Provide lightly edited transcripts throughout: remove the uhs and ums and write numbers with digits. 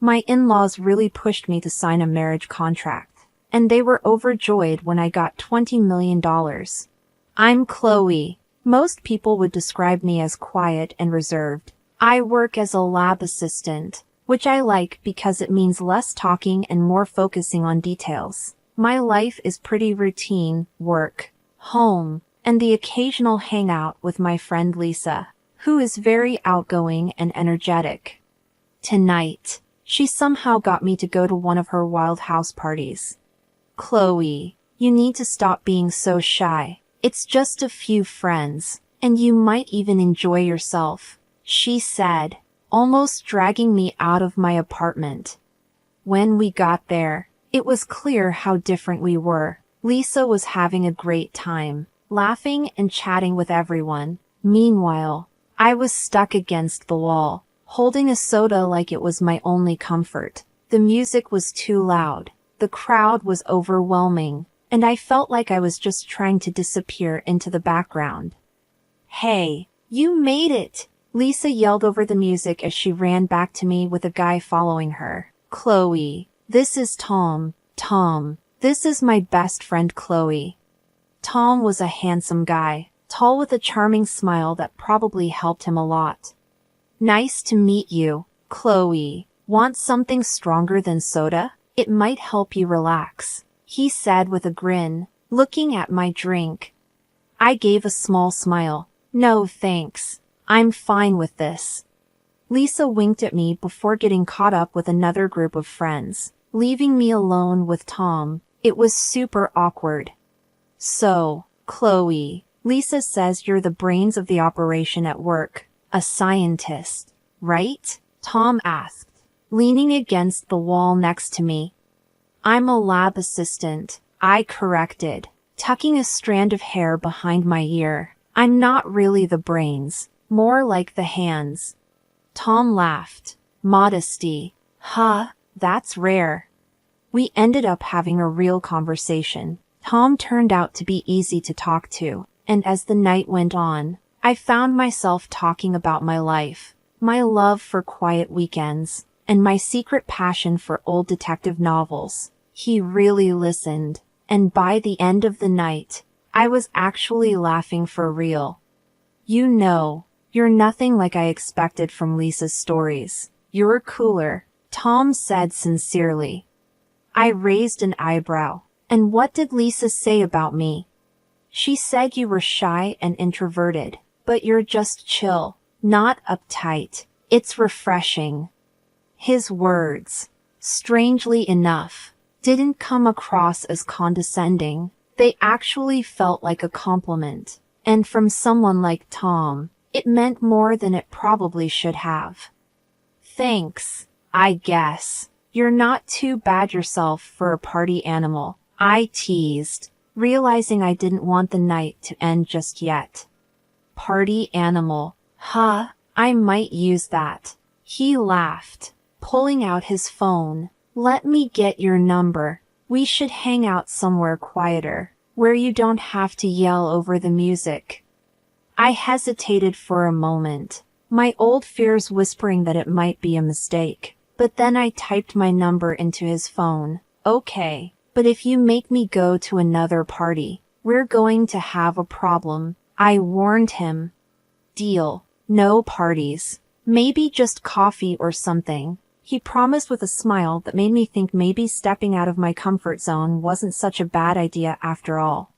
My in-laws really pushed me to sign a marriage contract, and they were overjoyed when I got $20 million. I'm Chloe. Most people would describe me as quiet and reserved. I work as a lab assistant, which I like because it means less talking and more focusing on details. My life is pretty routine: work, home, and the occasional hangout with my friend Lisa, who is very outgoing and energetic. Tonight, she somehow got me to go to one of her wild house parties. Chloe, you need to stop being so shy. It's just a few friends, and you might even enjoy yourself, she said, almost dragging me out of my apartment. When we got there, it was clear how different we were. Lisa was having a great time, laughing and chatting with everyone. Meanwhile, I was stuck against the wall, holding a soda like it was my only comfort. The music was too loud, the crowd was overwhelming, and I felt like I was just trying to disappear into the background. Hey, you made it! Lisa yelled over the music as she ran back to me with a guy following her. Chloe, this is Tom. Tom, this is my best friend Chloe. Tom was a handsome guy, tall with a charming smile that probably helped him a lot. Nice to meet you, Chloe. Want something stronger than soda? It might help you relax, he said with a grin, looking at my drink. I gave a small smile. No thanks. I'm fine with this. Lisa winked at me before getting caught up with another group of friends, leaving me alone with Tom. It was super awkward. So, Chloe, Lisa says you're the brains of the operation at work, a scientist, right? Tom asked, leaning against the wall next to me. I'm a lab assistant, I corrected, tucking a strand of hair behind my ear. I'm not really the brains, more like the hands. Tom laughed. Modesty. Huh, that's rare. We ended up having a real conversation. Tom turned out to be easy to talk to, and as the night went on, I found myself talking about my life, my love for quiet weekends, and my secret passion for old detective novels. He really listened, and by the end of the night, I was actually laughing for real. You know, you're nothing like I expected from Lisa's stories. You're cooler, Tom said sincerely. I raised an eyebrow. And what did Lisa say about me? She said you were shy and introverted, but you're just chill, not uptight. It's refreshing. His words, strangely enough, didn't come across as condescending. They actually felt like a compliment. And from someone like Tom, it meant more than it probably should have. Thanks, I guess. You're not too bad yourself for a party animal, I teased, realizing I didn't want the night to end just yet. Party animal, huh? I might use that. He laughed, pulling out his phone. Let me get your number. We should hang out somewhere quieter, where you don't have to yell over the music. I hesitated for a moment, my old fears whispering that it might be a mistake. But then I typed my number into his phone. Okay, but if you make me go to another party, we're going to have a problem, I warned him. Deal. No parties. Maybe just coffee or something. He promised with a smile that made me think maybe stepping out of my comfort zone wasn't such a bad idea after all.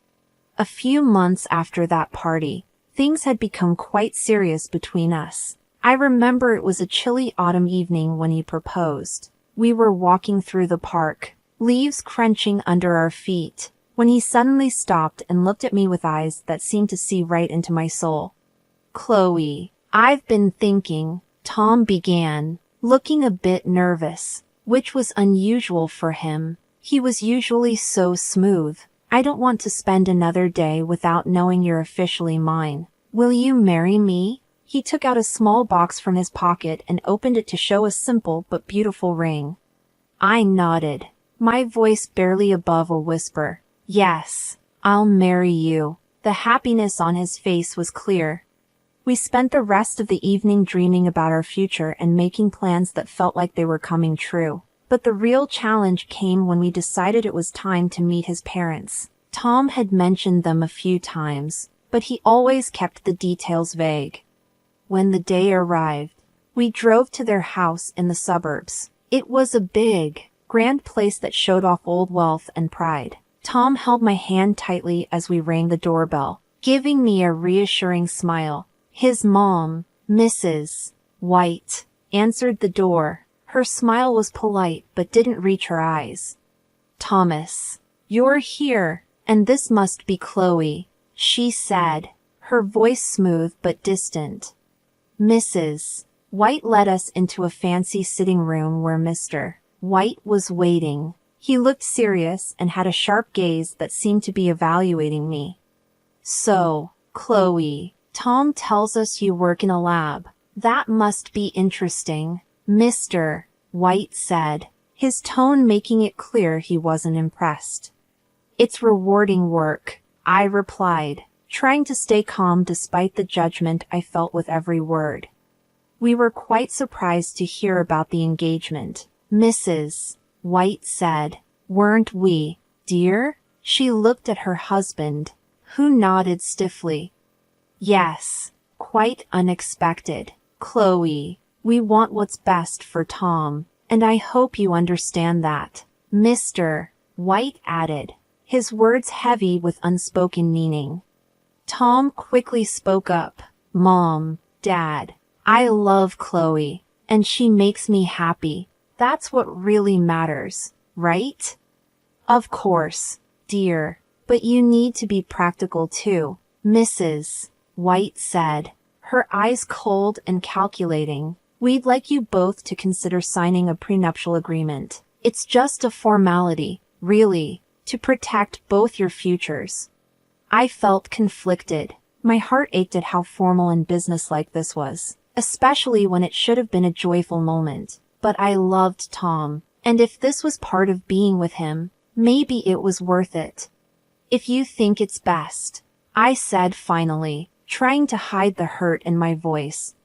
A few months after that party, things had become quite serious between us. I remember it was a chilly autumn evening when he proposed. We were walking through the park, leaves crunching under our feet, when he suddenly stopped and looked at me with eyes that seemed to see right into my soul. Chloe, I've been thinking, Tom began, looking a bit nervous, which was unusual for him. He was usually so smooth. I don't want to spend another day without knowing you're officially mine. Will you marry me? He took out a small box from his pocket and opened it to show a simple but beautiful ring. I nodded, my voice barely above a whisper. Yes, I'll marry you. The happiness on his face was clear. We spent the rest of the evening dreaming about our future and making plans that felt like they were coming true. But the real challenge came when we decided it was time to meet his parents. Tom had mentioned them a few times, but he always kept the details vague. When the day arrived, we drove to their house in the suburbs. It was a big, grand place that showed off old wealth and pride. Tom held my hand tightly as we rang the doorbell, giving me a reassuring smile. His mom, Mrs. White, answered the door. Her smile was polite but didn't reach her eyes. "Thomas, you're here, and this must be Chloe," she said, her voice smooth but distant. Mrs. White led us into a fancy sitting room where Mr. White was waiting. He looked serious and had a sharp gaze that seemed to be evaluating me. "So, Chloe, Tom tells us you work in a lab. That must be interesting," Mr. White said, his tone making it clear he wasn't impressed. "It's rewarding work," I replied, trying to stay calm despite the judgment I felt with every word. "We were quite surprised to hear about the engagement," Mrs. White said. "Weren't we, dear?" She looked at her husband, who nodded stiffly. "Yes, quite unexpected, Chloe. We want what's best for Tom, and I hope you understand that," Mr. White added, his words heavy with unspoken meaning. Tom quickly spoke up. "Mom, Dad, I love Chloe, and she makes me happy. That's what really matters, right?" "Of course, dear, but you need to be practical too," Mrs. White said, her eyes cold and calculating. "We'd like you both to consider signing a prenuptial agreement. It's just a formality, really, to protect both your futures." I felt conflicted. My heart ached at how formal and businesslike this was, especially when it should have been a joyful moment. But I loved Tom, and if this was part of being with him, maybe it was worth it. "If you think it's best," I said finally, trying to hide the hurt in my voice.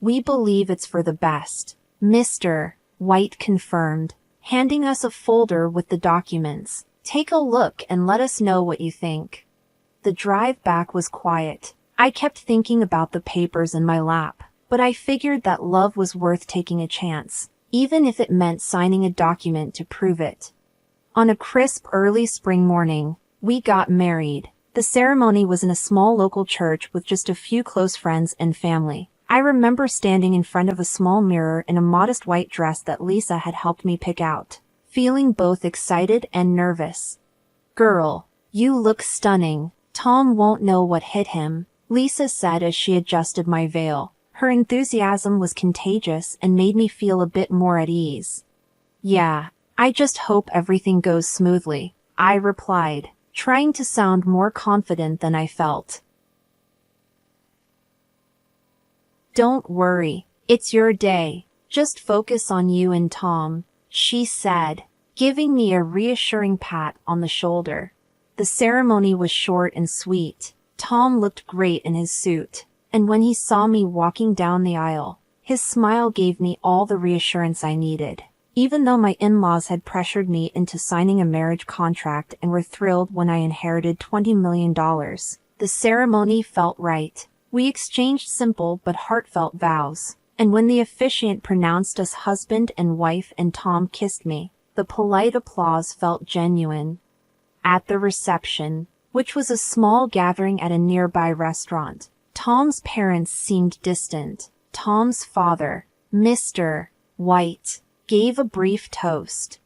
"We believe it's for the best," Mr. White confirmed, handing us a folder with the documents. "Take a look and let us know what you think." The drive back was quiet. I kept thinking about the papers in my lap, but I figured that love was worth taking a chance, even if it meant signing a document to prove it. On a crisp early spring morning, we got married. The ceremony was in a small local church with just a few close friends and family. I remember standing in front of a small mirror in a modest white dress that Lisa had helped me pick out, feeling both excited and nervous. "Girl, you look stunning. Tom won't know what hit him," Lisa said as she adjusted my veil. Her enthusiasm was contagious and made me feel a bit more at ease. "Yeah, I just hope everything goes smoothly," I replied, trying to sound more confident than I felt. "Don't worry, it's your day. Just focus on you and Tom," she said, giving me a reassuring pat on the shoulder. The ceremony was short and sweet. Tom looked great in his suit, and when he saw me walking down the aisle, his smile gave me all the reassurance I needed. Even though my in-laws had pressured me into signing a marriage contract and were thrilled when I inherited $20 million, the ceremony felt right. We exchanged simple but heartfelt vows, and when the officiant pronounced us husband and wife and Tom kissed me, the polite applause felt genuine. At the reception, which was a small gathering at a nearby restaurant, Tom's parents seemed distant. Tom's father, Mr. White, gave a brief toast.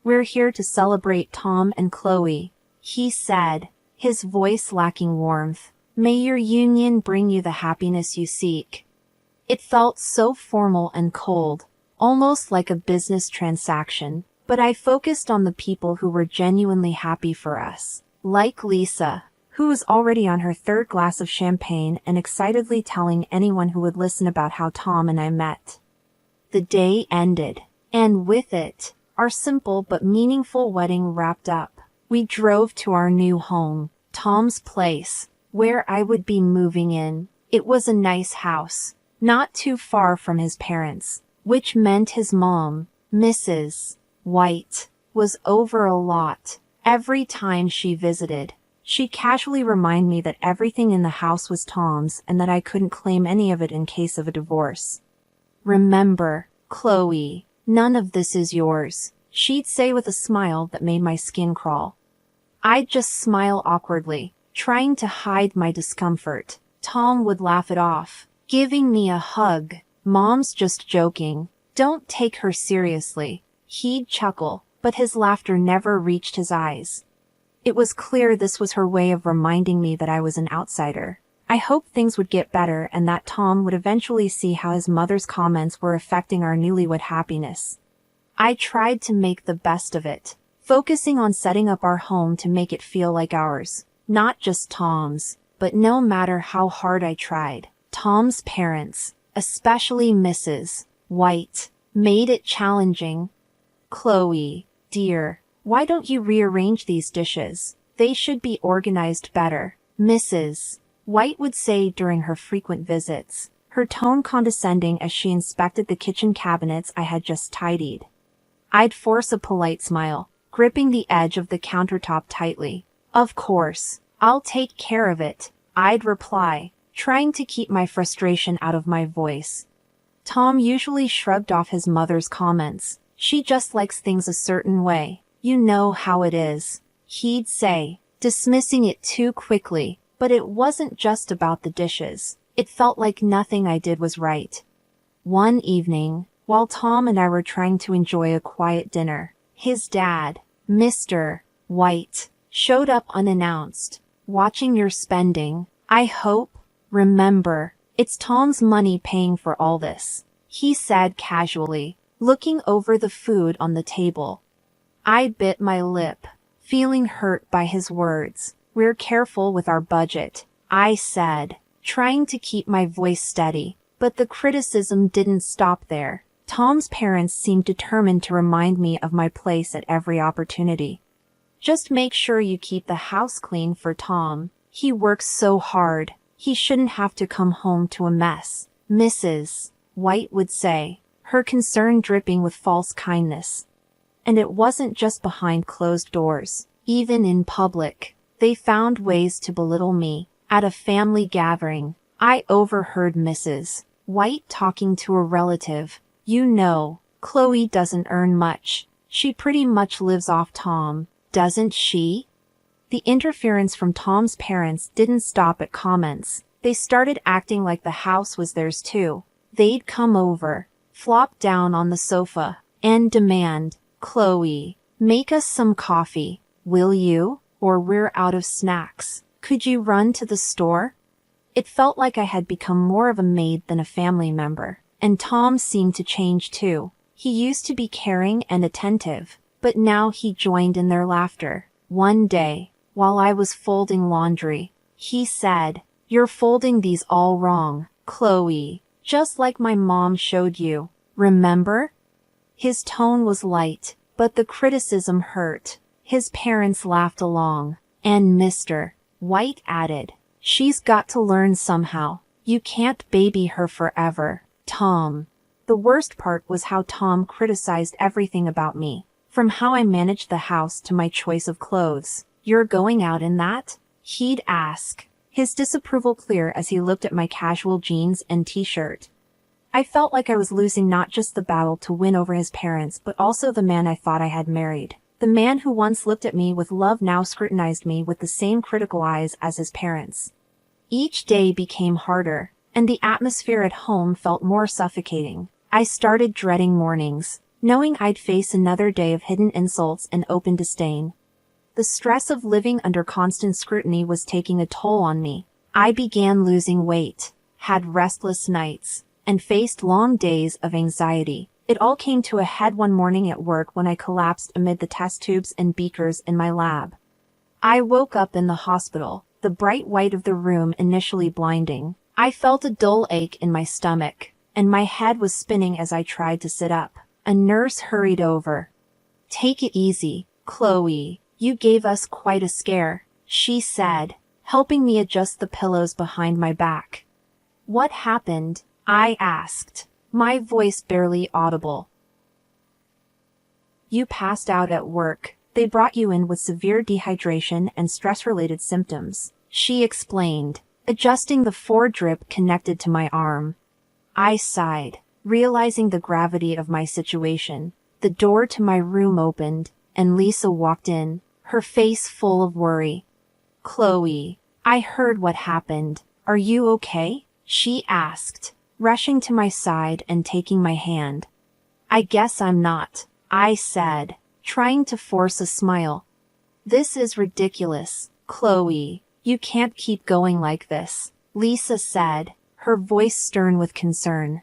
"We're here to celebrate Tom and Chloe," he said, his voice lacking warmth. "May your union bring you the happiness you seek." It felt so formal and cold, almost like a business transaction, but I focused on the people who were genuinely happy for us, like Lisa, who was already on her third glass of champagne and excitedly telling anyone who would listen about how Tom and I met. The day ended, and with it, our simple but meaningful wedding wrapped up. We drove to our new home, Tom's place, where I would be moving in. It was a nice house, not too far from his parents, which meant his mom, Mrs. White, was over a lot. Every time she visited, she'd casually remind me that everything in the house was Tom's and that I couldn't claim any of it in case of a divorce. "Remember, Chloe, none of this is yours," she'd say with a smile that made my skin crawl. I'd just smile awkwardly, trying to hide my discomfort. Tom would laugh it off, giving me a hug. "Mom's just joking. Don't take her seriously." He'd chuckle, but his laughter never reached his eyes. It was clear this was her way of reminding me that I was an outsider. I hoped things would get better and that Tom would eventually see how his mother's comments were affecting our newlywed happiness. I tried to make the best of it, focusing on setting up our home to make it feel like ours, not just Tom's. But no matter how hard I tried, Tom's parents, especially Mrs. White, made it challenging. "Chloe, dear, why don't you rearrange these dishes? They should be organized better," Mrs. White would say during her frequent visits, her tone condescending as she inspected the kitchen cabinets I had just tidied. I'd force a polite smile, gripping the edge of the countertop tightly. "Of course, I'll take care of it," I'd reply, trying to keep my frustration out of my voice. Tom usually shrugged off his mother's comments. "She just likes things a certain way. You know how it is," he'd say, dismissing it too quickly. But it wasn't just about the dishes. It felt like nothing I did was right. One evening, while Tom and I were trying to enjoy a quiet dinner, his dad, Mr. White, showed up unannounced. "Watching your spending, I hope. Remember, it's Tom's money paying for all this," he said casually, looking over the food on the table. I bit my lip, feeling hurt by his words. "We're careful with our budget," I said, trying to keep my voice steady. But the criticism didn't stop there. Tom's parents seemed determined to remind me of my place at every opportunity. "Just make sure you keep the house clean for Tom. He works so hard. He shouldn't have to come home to a mess," Mrs. White would say, her concern dripping with false kindness. And it wasn't just behind closed doors. Even in public, they found ways to belittle me. At a family gathering, I overheard Mrs. White talking to a relative. "You know, Chloe doesn't earn much. She pretty much lives off Tom, doesn't she?" The interference from Tom's parents didn't stop at comments. They started acting like the house was theirs too. They'd come over, flop down on the sofa, and demand, "Chloe, make us some coffee, will you? Or we're out of snacks. Could you run to the store?" It felt like I had become more of a maid than a family member. And Tom seemed to change too. He used to be caring and attentive, but now he joined in their laughter. One day, while I was folding laundry, he said, "You're folding these all wrong, Chloe, just like my mom showed you. Remember?" His tone was light, but the criticism hurt. His parents laughed along, and Mr. White added, "She's got to learn somehow. You can't baby her forever, Tom." The worst part was how Tom criticized everything about me, from how I managed the house to my choice of clothes. "You're going out in that?" he'd ask, his disapproval clear as he looked at my casual jeans and t-shirt. I felt like I was losing not just the battle to win over his parents but also the man I thought I had married. The man who once looked at me with love now scrutinized me with the same critical eyes as his parents. Each day became harder, and the atmosphere at home felt more suffocating. I started dreading mornings, knowing I'd face another day of hidden insults and open disdain. The stress of living under constant scrutiny was taking a toll on me. I began losing weight, had restless nights, and faced long days of anxiety. It all came to a head one morning at work when I collapsed amid the test tubes and beakers in my lab. I woke up in the hospital, the bright white of the room initially blinding. I felt a dull ache in my stomach, and my head was spinning as I tried to sit up. A nurse hurried over. "Take it easy, Chloe. You gave us quite a scare," she said, helping me adjust the pillows behind my back. What happened? I asked, my voice barely audible. You passed out at work. They brought you in with severe dehydration and stress-related symptoms, she explained, adjusting the 4-drip connected to my arm. I sighed, realizing the gravity of my situation. The door to my room opened, and Lisa walked in, her face full of worry. Chloe, I heard what happened. Are you okay? She asked, rushing to my side and taking my hand. I guess I'm not, I said, trying to force a smile. This is ridiculous, Chloe. You can't keep going like this, Lisa said, her voice stern with concern.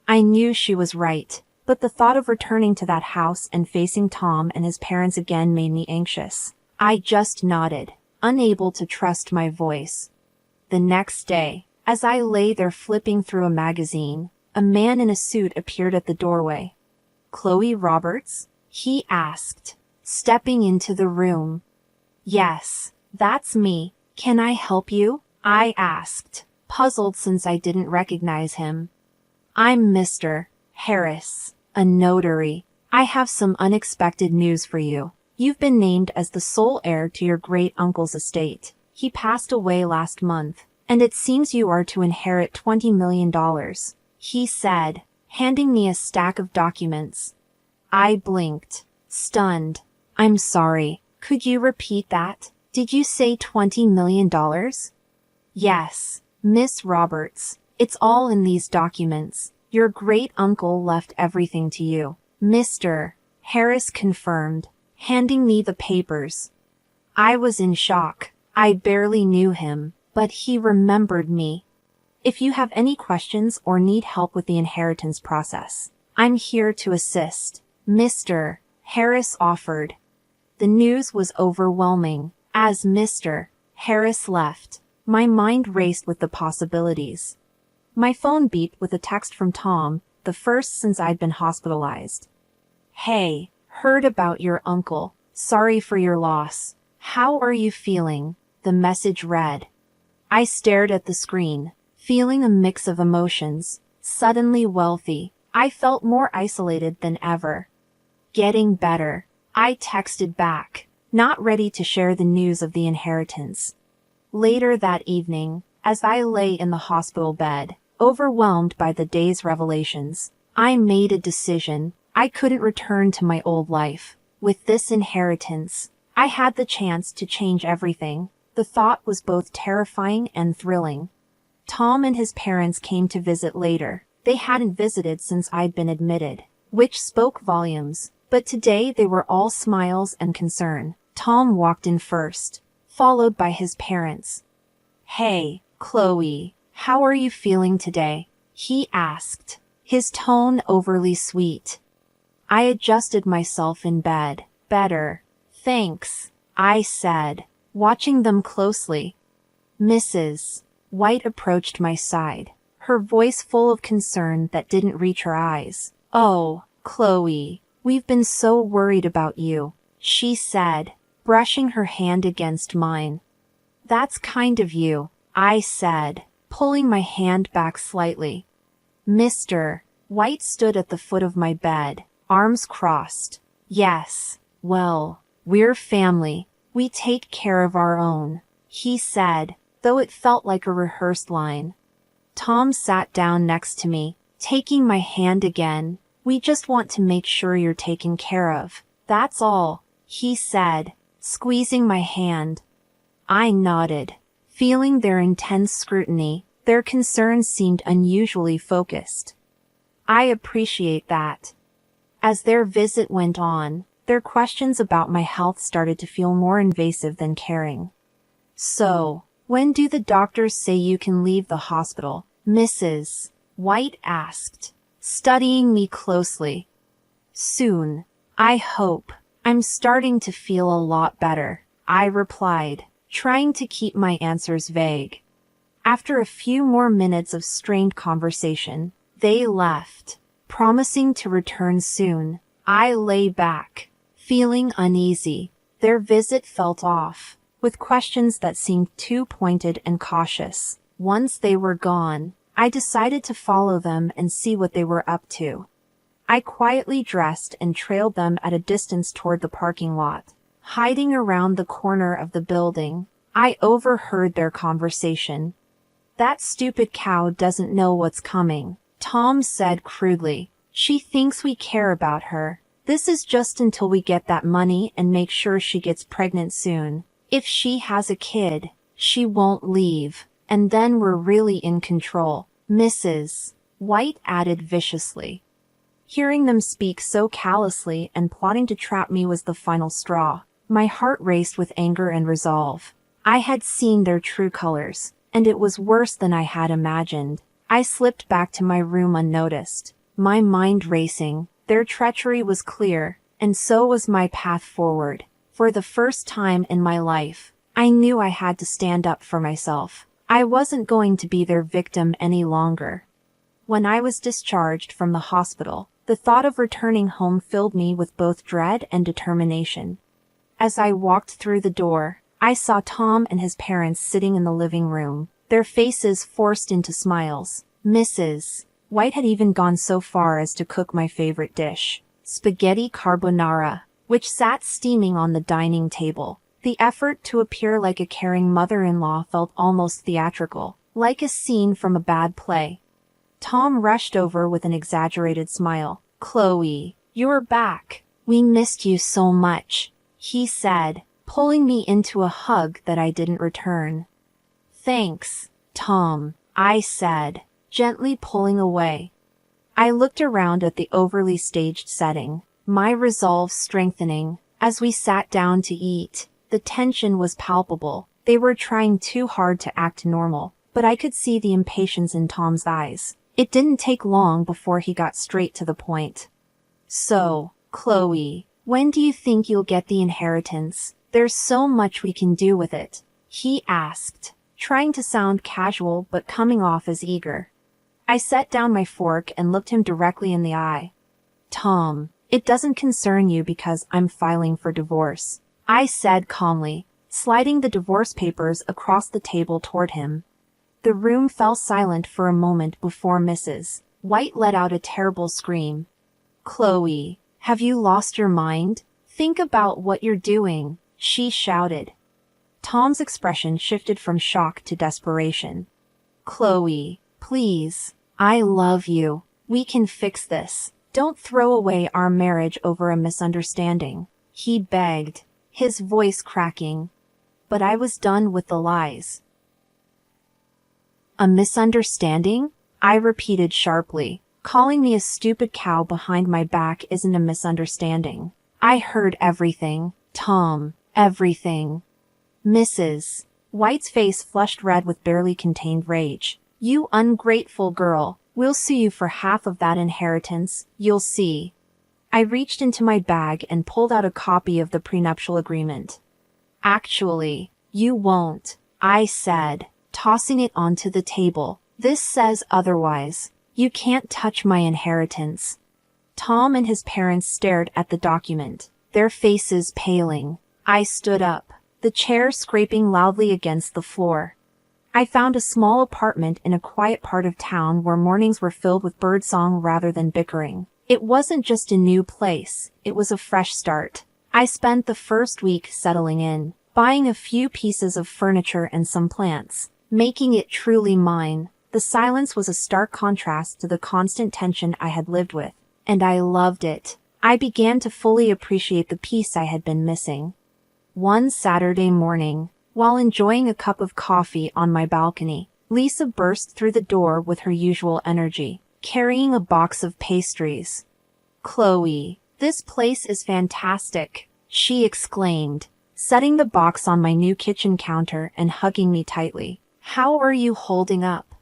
I knew she was right, but the thought of returning to that house and facing Tom and his parents again made me anxious. I just nodded, unable to trust my voice. The next day, as I lay there flipping through a magazine, a man in a suit appeared at the doorway. Chloe Roberts? He asked, stepping into the room. Yes, that's me. Can I help you? I asked, puzzled since I didn't recognize him. I'm Mr. Harris, a notary. I have some unexpected news for you. You've been named as the sole heir to your great-uncle's estate. He passed away last month, and it seems you are to inherit $20 million, he said, handing me a stack of documents. I blinked, stunned. I'm sorry, could you repeat that? Did you say $20 million? Yes, Miss Roberts. It's all in these documents. Your great-uncle left everything to you. Mr. Harris confirmed, handing me the papers. I was in shock. I barely knew him, but he remembered me. If you have any questions or need help with the inheritance process, I'm here to assist, Mr. Harris offered. The news was overwhelming. As Mr. Harris left, my mind raced with the possibilities. My phone beeped with a text from Tom, the first since I'd been hospitalized. Hey, heard about your uncle. Sorry for your loss. How are you feeling? The message read. I stared at the screen, feeling a mix of emotions. Suddenly wealthy, I felt more isolated than ever. Getting better, I texted back, not ready to share the news of the inheritance. Later that evening, as I lay in the hospital bed, overwhelmed by the day's revelations, I made a decision. I couldn't return to my old life. With this inheritance, I had the chance to change everything. The thought was both terrifying and thrilling. Tom and his parents came to visit later. They hadn't visited since I'd been admitted, which spoke volumes, but today they were all smiles and concern. Tom walked in first, followed by his parents. Hey, Chloe, how are you feeling today? He asked, his tone overly sweet. I adjusted myself in bed. Better. Thanks, I said, watching them closely. Mrs. White approached my side, her voice full of concern that didn't reach her eyes. Oh, Chloe, we've been so worried about you, she said, brushing her hand against mine. That's kind of you, I said, pulling my hand back slightly. Mr. White stood at the foot of my bed, arms crossed. Yes, well, we're family. We take care of our own, he said, though it felt like a rehearsed line. Tom sat down next to me, taking my hand again. We just want to make sure you're taken care of. That's all, he said, squeezing my hand. I nodded, feeling their intense scrutiny. Their concerns seemed unusually focused. I appreciate that. As their visit went on, their questions about my health started to feel more invasive than caring. So, when do the doctors say you can leave the hospital? Mrs. White asked, studying me closely. Soon, I hope. I'm starting to feel a lot better, I replied, trying to keep my answers vague. After a few more minutes of strained conversation, they left, promising to return soon. I lay back, feeling uneasy. Their visit felt off, with questions that seemed too pointed and cautious. Once they were gone, I decided to follow them and see what they were up to. I quietly dressed and trailed them at a distance toward the parking lot. Hiding around the corner of the building, I overheard their conversation. "That stupid cow doesn't know what's coming," Tom said crudely. "She thinks we care about her. This is just until we get that money and make sure she gets pregnant soon. If she has a kid, she won't leave, and then we're really in control, Mrs. White added viciously. Hearing them speak so callously and plotting to trap me was the final straw. My heart raced with anger and resolve. I had seen their true colors, and it was worse than I had imagined. I slipped back to my room unnoticed, my mind racing. Their treachery was clear, and so was my path forward. For the first time in my life, I knew I had to stand up for myself. I wasn't going to be their victim any longer. When I was discharged from the hospital, the thought of returning home filled me with both dread and determination. As I walked through the door, I saw Tom and his parents sitting in the living room, their faces forced into smiles. Mrs. White had even gone so far as to cook my favorite dish, spaghetti carbonara, which sat steaming on the dining table. The effort to appear like a caring mother-in-law felt almost theatrical, like a scene from a bad play. Tom rushed over with an exaggerated smile. "Chloe, you're back. We missed you so much," he said, pulling me into a hug that I didn't return. "Thanks, Tom," I said, gently pulling away. I looked around at the overly staged setting, my resolve strengthening. As we sat down to eat, the tension was palpable. They were trying too hard to act normal, but I could see the impatience in Tom's eyes. It didn't take long before he got straight to the point. "So, Chloe, when do you think you'll get the inheritance? There's so much we can do with it," he asked, trying to sound casual but coming off as eager. I set down my fork and looked him directly in the eye. "Tom, it doesn't concern you because I'm filing for divorce," I said calmly, sliding the divorce papers across the table toward him. The room fell silent for a moment before Mrs. White let out a terrible scream. "Chloe, have you lost your mind? Think about what you're doing," she shouted. Tom's expression shifted from shock to desperation. "Chloe, please, I love you. We can fix this. Don't throw away our marriage over a misunderstanding," he begged, his voice cracking. But I was done with the lies. "A misunderstanding?" I repeated sharply. "Calling me a stupid cow behind my back isn't a misunderstanding. I heard everything, Tom, everything." Mrs. White's face flushed red with barely contained rage. "You ungrateful girl. We'll sue you for half of that inheritance, you'll see." I reached into my bag and pulled out a copy of the prenuptial agreement. "Actually, you won't," I said, tossing it onto the table. "This says otherwise. You can't touch my inheritance." Tom and his parents stared at the document, their faces paling. I stood up, the chair scraping loudly against the floor. I found a small apartment in a quiet part of town where mornings were filled with birdsong rather than bickering. It wasn't just a new place, it was a fresh start. I spent the first week settling in, buying a few pieces of furniture and some plants, making it truly mine. The silence was a stark contrast to the constant tension I had lived with, and I loved it. I began to fully appreciate the peace I had been missing. One Saturday morning, while enjoying a cup of coffee on my balcony, Lisa burst through the door with her usual energy, carrying a box of pastries. "Chloe, this place is fantastic," she exclaimed, setting the box on my new kitchen counter and hugging me tightly. "How are you holding up?"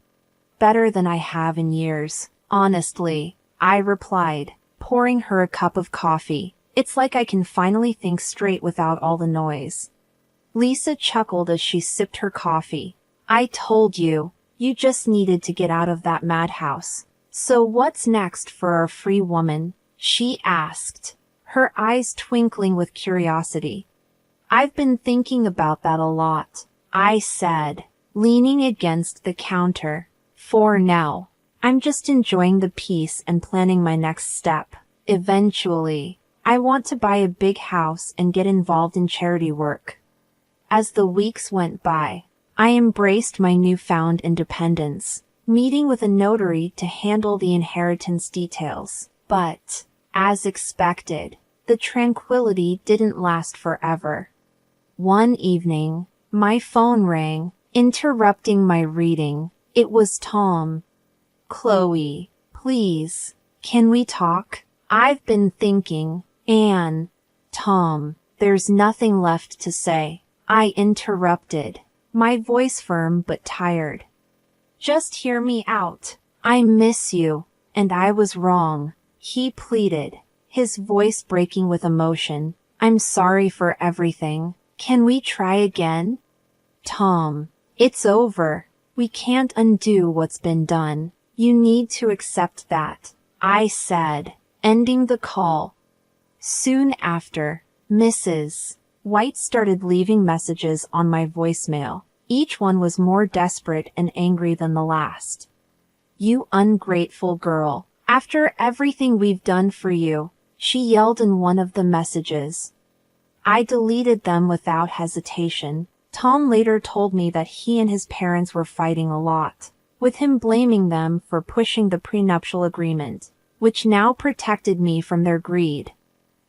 "Better than I have in years, honestly," I replied, pouring her a cup of coffee. "It's like I can finally think straight without all the noise." Lisa chuckled as she sipped her coffee. "I told you, you just needed to get out of that madhouse." "So what's next for our free woman?" she asked, her eyes twinkling with curiosity. "I've been thinking about that a lot," I said, leaning against the counter. For now, I'm just enjoying the peace and planning my next step. Eventually, I want to buy a big house and get involved in charity work. As the weeks went by, I embraced my newfound independence, meeting with a notary to handle the inheritance details. But, as expected, the tranquility didn't last forever. One evening, my phone rang, interrupting my reading. It was Tom. "Chloe, please, can we talk? I've been thinking." "Anne." "Tom, there's nothing left to say," I interrupted, my voice firm but tired. "Just hear me out. I miss you, and I was wrong," he pleaded, his voice breaking with emotion. "I'm sorry for everything. Can we try again?" "Tom, it's over. We can't undo what's been done. You need to accept that," I said, ending the call. Soon after, Mrs. White started leaving messages on my voicemail. Each one was more desperate and angry than the last. "You ungrateful girl. After everything we've done for you," she yelled in one of the messages. I deleted them without hesitation. Tom later told me that he and his parents were fighting a lot, with him blaming them for pushing the prenuptial agreement, which now protected me from their greed.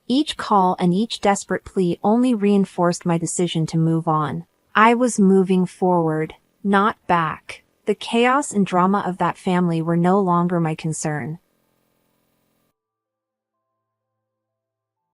Each call and each desperate plea only reinforced my decision to move on. I was moving forward, not back. The chaos and drama of that family were no longer my concern.